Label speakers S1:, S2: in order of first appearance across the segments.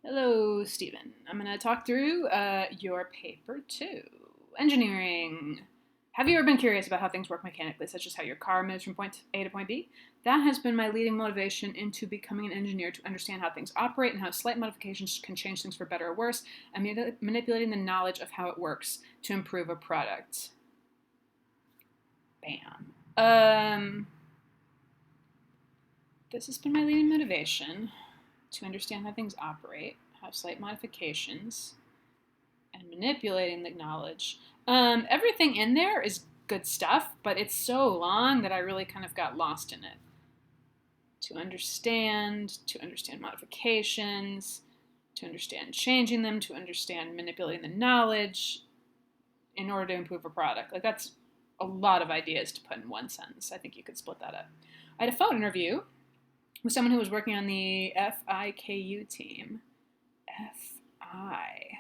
S1: Hello, Stephen. I'm going to talk through your paper two. Engineering. Have you ever been curious about how things work mechanically, such as how your car moves from point A to point B? That has been my leading motivation into becoming an engineer, to understand how things operate and how slight modifications can change things for better or worse, and manipulating the knowledge of how it works to improve a product. Bam. This has been my leading motivation to understand how things operate, how slight modifications, and manipulating the knowledge. Everything in there is good stuff, but it's so long that I really kind of got lost in it. To understand modifications, to understand changing them, to understand manipulating the knowledge in order to improve a product. Like, that's a lot of ideas to put in one sentence. I think you could split that up. I had a phone interview with someone who was working on the FIKU team. FI.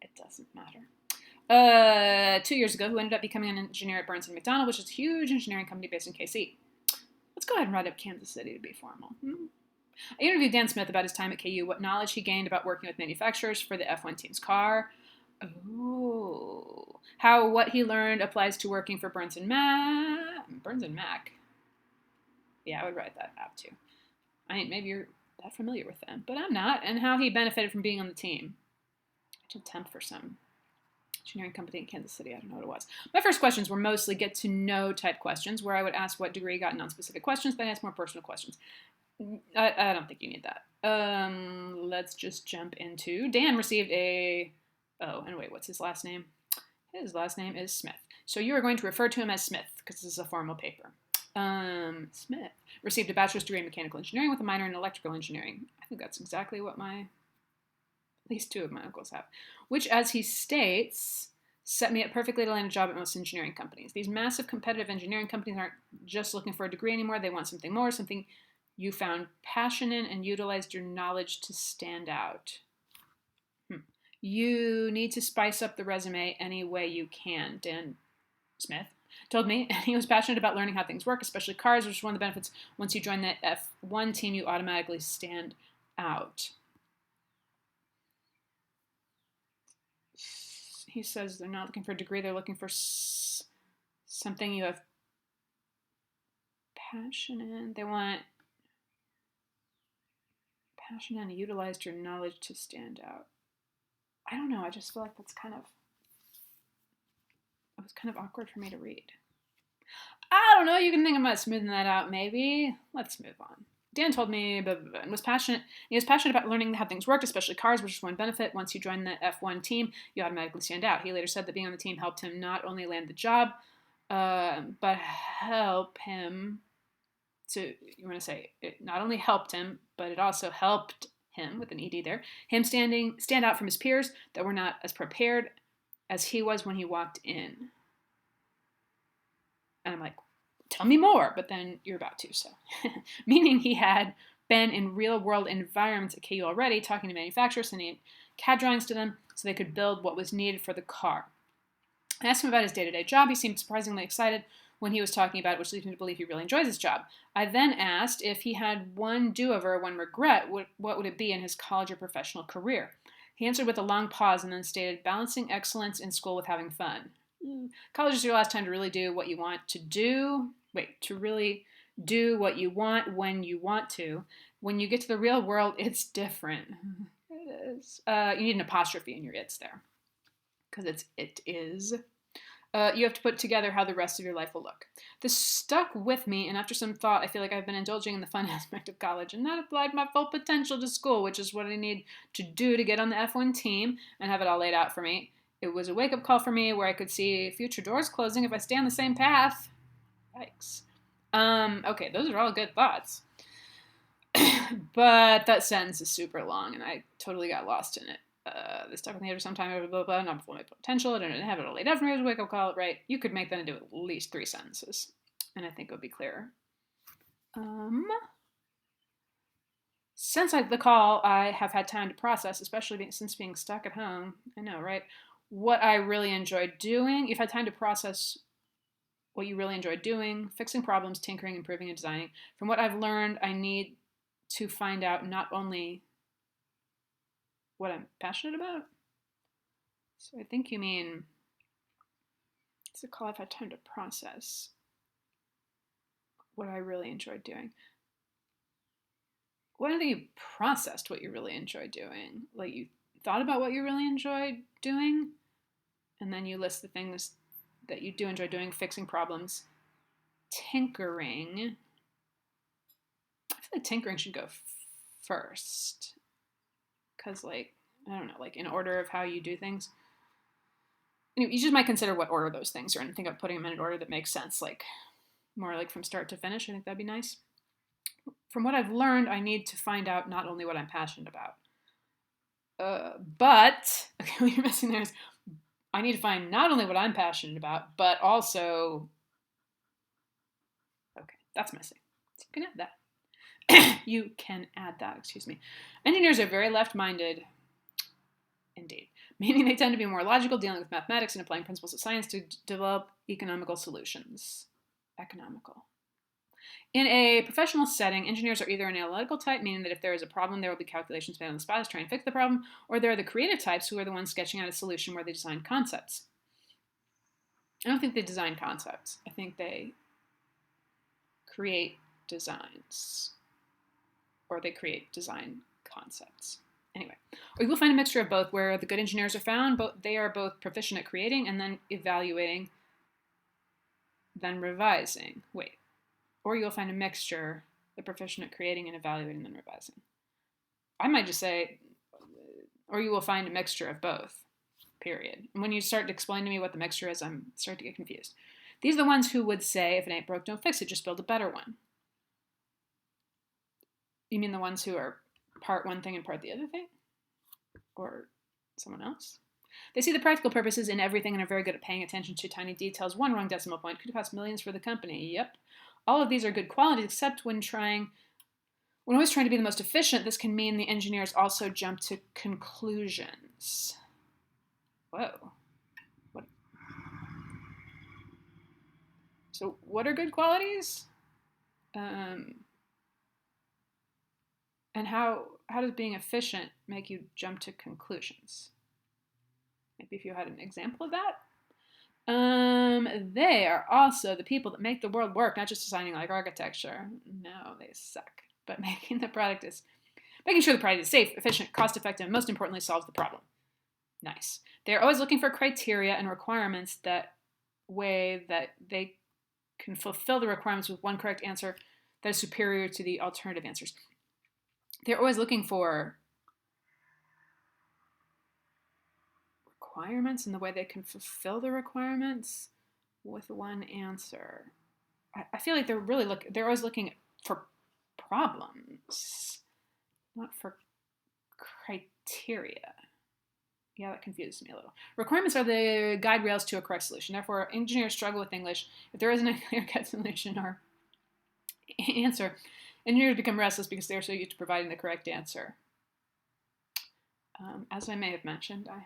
S1: It doesn't matter. 2 years ago, who ended up becoming an engineer at Burns & McDonnell, which is a huge engineering company based in KC. Let's go ahead and write up Kansas City to be formal. I interviewed Dan Smith about his time at KU, what knowledge he gained about working with manufacturers for the F1 team's car. Oh, how what he learned applies to working for Burns and Mac. Yeah, I would write that out too. I mean, maybe you're that familiar with them, but I'm not. And how he benefited from being on the team. I should temp for some engineering company in Kansas City. I don't know what it was. My first questions were mostly get to know type questions, where I would ask what degree you got, non-specific questions, then ask more personal questions. I don't think you need that. Let's just jump into Dan received a. Oh, and wait, what's his last name? His last name is Smith. So you are going to refer to him as Smith because this is a formal paper. Smith received a bachelor's degree in mechanical engineering with a minor in electrical engineering. I think that's exactly what at least two of my uncles have, which, as he states, set me up perfectly to land a job at most engineering companies. These massive competitive engineering companies aren't just looking for a degree anymore. They want something more, something you found passion in and utilized your knowledge to stand out. You need to spice up the resume any way you can, Dan Smith told me. And he was passionate about learning how things work, especially cars, which is one of the benefits. Once you join the F1 team, you automatically stand out. He says they're not looking for a degree, they're looking for something you have passion in. They want passion and utilized your knowledge to stand out. I don't know, I just feel like it was kind of awkward for me to read. I don't know, you can think about smoothing that out maybe. Let's move on. Dan told me and was passionate. He was passionate about learning how things worked, especially cars, which is one benefit. Once you join the F1 team, you automatically stand out. He later said that being on the team helped him not only land the job, but help him to. You want to say it not only helped him, but it also helped him with an ed there. Him stand out from his peers that were not as prepared as he was when he walked in. And I'm like, tell me more, but then you're about to, so. Meaning he had been in real world environments at KU already, talking to manufacturers, sending CAD drawings to them so they could build what was needed for the car. I asked him about his day-to-day job. He seemed surprisingly excited when he was talking about it, which leads me to believe he really enjoys his job. I then asked if he had one do-over, one regret, what would it be in his college or professional career? He answered with a long pause and then stated, balancing excellence in school with having fun. College is your last time to really do what you want to do. To really do what you want when you want to. When you get to the real world, it's different. It is. You need an apostrophe in your it's there. Because it is. You have to put together how the rest of your life will look. This stuck with me, and after some thought, I feel like I've been indulging in the fun aspect of college and not applied my full potential to school, which is what I need to do to get on the F1 team and have it all laid out for me. It was a wake-up call for me where I could see future doors closing if I stay on the same path. Yikes. Okay, those are all good thoughts. But that sentence is super long, and I totally got lost in it. This stuck with me for some time, blah, blah, blah, not before my potential, I didn't have it all laid out for me, it was a wake-up call, right? You could make that into at least 3 sentences, and I think it would be clearer. Since the call, I have had time to process, especially since being stuck at home. I know, right? What I really enjoyed doing. You've had time to process what you really enjoy doing, fixing problems, tinkering, improving, and designing. From what I've learned, I need to find out not only what I'm passionate about. So I think you mean, it's a call I've had time to process what I really enjoyed doing. Well, I don't think you processed what you really enjoyed doing. Like, you thought about what you really enjoyed doing, and then you list the things that you do enjoy doing: fixing problems, tinkering. I feel like tinkering should go first, because, like, I don't know, like, in order of how you do things. Anyway, you just might consider what order those things are and think of putting them in an order that makes sense, like more like from start to finish. I think that'd be nice. From what I've learned, I need to find out not only what I'm passionate about, but okay, what you're missing there is I need to find not only what I'm passionate about, but also, okay, that's missing. So you can add that. You can add that, excuse me. Engineers are very left-minded, indeed, meaning they tend to be more logical, dealing with mathematics and applying principles of science to develop economical solutions. Economical. In a professional setting, engineers are either an analytical type, meaning that if there is a problem, there will be calculations made on the spot to try and fix the problem, or they're the creative types who are the ones sketching out a solution where they design concepts. I don't think they design concepts. I think they create designs, or they create design concepts. Anyway, or you will find a mixture of both, where the good engineers are found, but they are both proficient at creating and then evaluating, then revising. Wait. Or you'll find a mixture, the proficient at creating and evaluating and then revising. I might just say, or you will find a mixture of both, period. And when you start to explain to me what the mixture is, I'm starting to get confused. These are the ones who would say, if it ain't broke, don't fix it, just build a better one. You mean the ones who are part one thing and part the other thing? Or someone else? They see the practical purposes in everything and are very good at paying attention to tiny details. One wrong decimal point could cost millions for the company. Yep. All of these are good qualities, except when always trying to be the most efficient, this can mean the engineers also jump to conclusions. Whoa. What? So what are good qualities? And how does being efficient make you jump to conclusions? Maybe if you had an example of that. They are also the people that make the world work, not just designing like architecture. No, they suck. But making sure the product is safe, efficient, cost-effective, and most importantly, solves the problem. Nice. They're always looking for criteria and requirements that way that they can fulfill the requirements with one correct answer that is superior to the alternative answers. They're always looking for requirements and the way they can fulfill the requirements with one answer. I feel like they're always looking for problems, not for criteria. Yeah, that confuses me a little. Requirements are the guide rails to a correct solution. Therefore, engineers struggle with English. If there isn't a clear-cut solution or answer, engineers become restless because they're so used to providing the correct answer. As I may have mentioned, I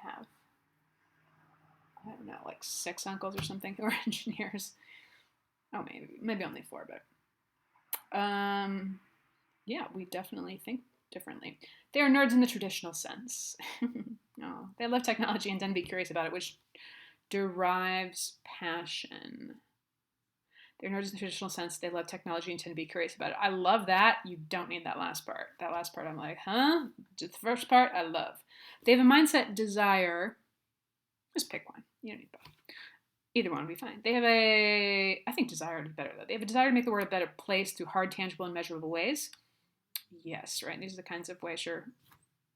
S1: don't know, like 6 uncles or something who are engineers. Oh, maybe only 4, but yeah, we definitely think differently. They are nerds in the traditional sense. No, they love technology and tend to be curious about it, which derives passion. They're nerds in the traditional sense. They love technology and tend to be curious about it. I love that. You don't need that last part. That last part, I'm like, huh? Just the first part, I love. They have a mindset desire. Just pick one. You don't need both. Either one would be fine. They have I think desire would be better though. They have a desire to make the world a better place through hard, tangible, and measurable ways. Yes, right. These are the kinds of ways you're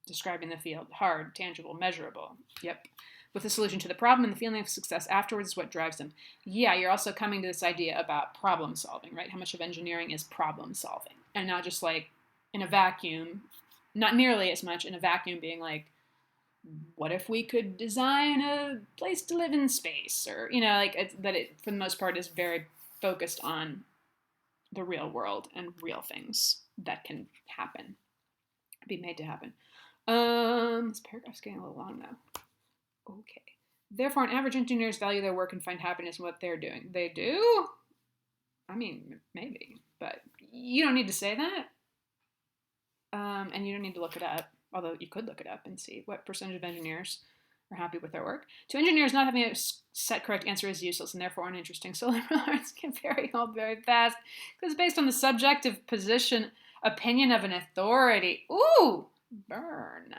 S1: describing the field. Hard, tangible, measurable. Yep. With a solution to the problem, and the feeling of success afterwards is what drives them. Yeah, you're also coming to this idea about problem solving, right? How much of engineering is problem solving? And not just like in a vacuum, not nearly as much in a vacuum being like, what if we could design a place to live in space? Or, that it, for the most part, is very focused on the real world and real things that can happen, be made to happen. This paragraph's getting a little long now. Okay. Therefore, an average engineers value their work and find happiness in what they're doing. They do? I mean, maybe, but you don't need to say that. And you don't need to look it up. although you could look it up and see what percentage of engineers are happy with their work. To engineers, not having a set correct answer is useless and therefore uninteresting. So liberal arts can vary all very fast because it's based on the subjective opinion of an authority. Ooh, burn.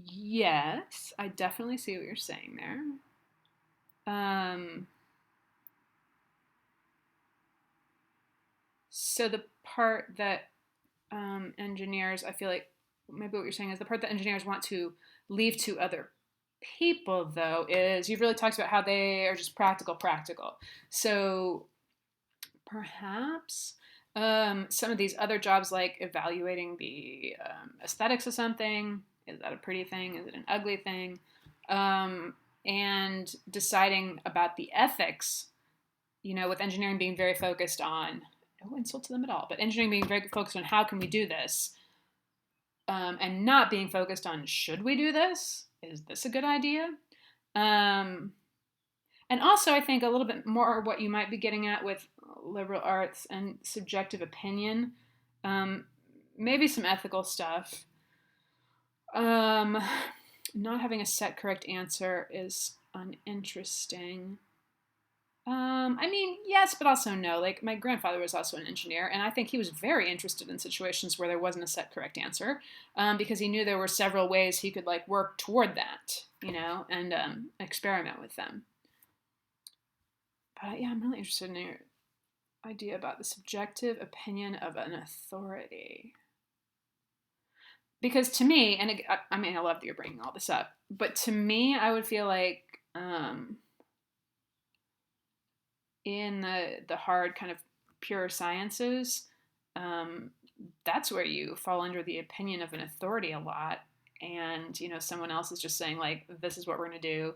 S1: Yes, I definitely see what you're saying there. So the part that engineers, I feel like maybe what you're saying is the part that engineers want to leave to other people, though, is you've really talked about how they are just practical. So perhaps some of these other jobs, like evaluating the aesthetics of something, is that a pretty thing? Is it an ugly thing? And deciding about the ethics, with engineering being very focused on, no insult to them at all, but engineering being very focused on how can we do this, and not being focused on should we do this? Is this a good idea? And also, I think a little bit more what you might be getting at with liberal arts and subjective opinion, maybe some ethical stuff. Not having a set correct answer is uninteresting. I mean, yes, but also no. Like, my grandfather was also an engineer, and I think he was very interested in situations where there wasn't a set correct answer, because he knew there were several ways he could, like, work toward that, and experiment with them. But yeah, I'm really interested in your idea about the subjective opinion of an authority. Because to me, and I mean, I love that you're bringing all this up, but to me, I would feel like in the hard kind of pure sciences, that's where you fall under the opinion of an authority a lot. And, someone else is just saying, like, this is what we're going to do.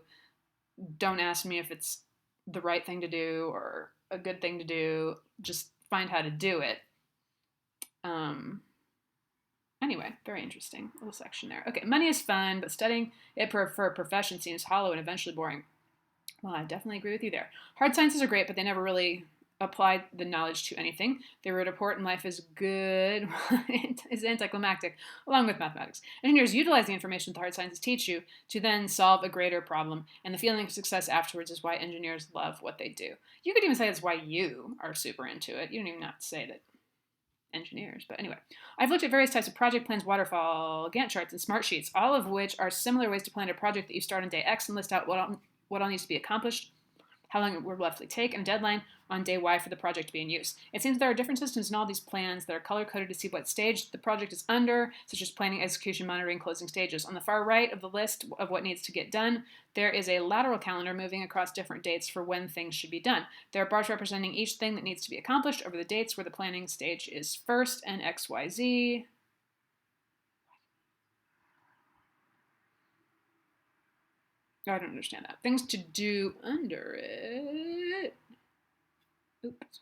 S1: Don't ask me if it's the right thing to do or a good thing to do. Just find how to do it. Anyway, very interesting little section there. Okay, money is fun, but studying it for a profession seems hollow and eventually boring. Well, I definitely agree with you there. Hard sciences are great, but they never really apply the knowledge to anything. They wrote a report and life is good, is anticlimactic, along with mathematics. Engineers utilize the information the hard sciences teach you to then solve a greater problem, and the feeling of success afterwards is why engineers love what they do. You could even say that's why you are super into it. You don't even have to say that engineers, but anyway. I've looked at various types of project plans, waterfall, Gantt charts, and smart sheets, all of which are similar ways to plan a project that you start on day X and list out what all needs to be accomplished, how long it will roughly take, and a deadline on day Y for the project to be in use. It seems there are different systems in all these plans that are color-coded to see what stage the project is under, such as planning, execution, monitoring, closing stages. On the far right of the list of what needs to get done, there is a lateral calendar moving across different dates for when things should be done. There are bars representing each thing that needs to be accomplished over the dates where the planning stage is first, and XYZ. I don't understand that. Things to do under it. Oops.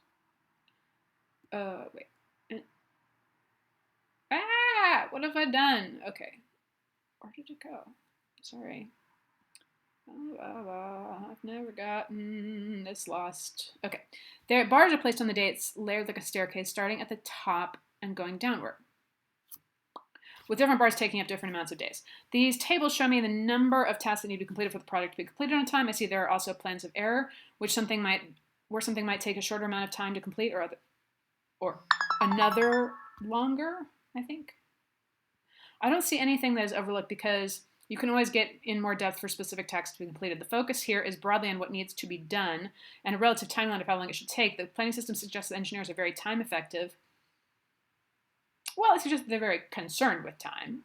S1: Wait. What have I done? Okay. Where did it go? Sorry. I've never gotten this lost. Okay. There, bars are placed on the dates, layered like a staircase, starting at the top and going downward, with different bars taking up different amounts of days. These tables show me the number of tasks that need to be completed for the project to be completed on time. I see there are also plans of error, where something might take a shorter amount of time to complete, or another longer, I think. I don't see anything that is overlooked because you can always get in more depth for specific tasks to be completed. The focus here is broadly on what needs to be done and a relative timeline of how long it should take. The planning system suggests that engineers are very time effective. Well, it suggests that they're very concerned with time.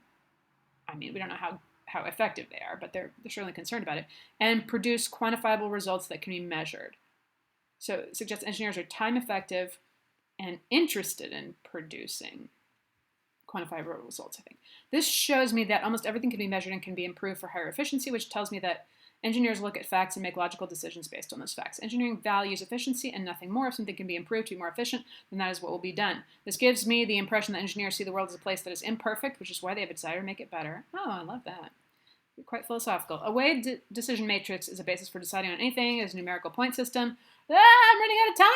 S1: I mean, we don't know how effective they are, but they're certainly concerned about it, and produce quantifiable results that can be measured. So it suggests engineers are time effective and interested in producing quantifiable results, I think. This shows me that almost everything can be measured and can be improved for higher efficiency, which tells me that engineers look at facts and make logical decisions based on those facts. Engineering values efficiency and nothing more. If something can be improved to be more efficient, then that is what will be done. This gives me the impression that engineers see the world as a place that is imperfect, which is why they have a desire to make it better. Oh, I love that. You're quite philosophical. A weighted decision matrix is a basis for deciding on anything. It's a numerical point system. I'm running out of time!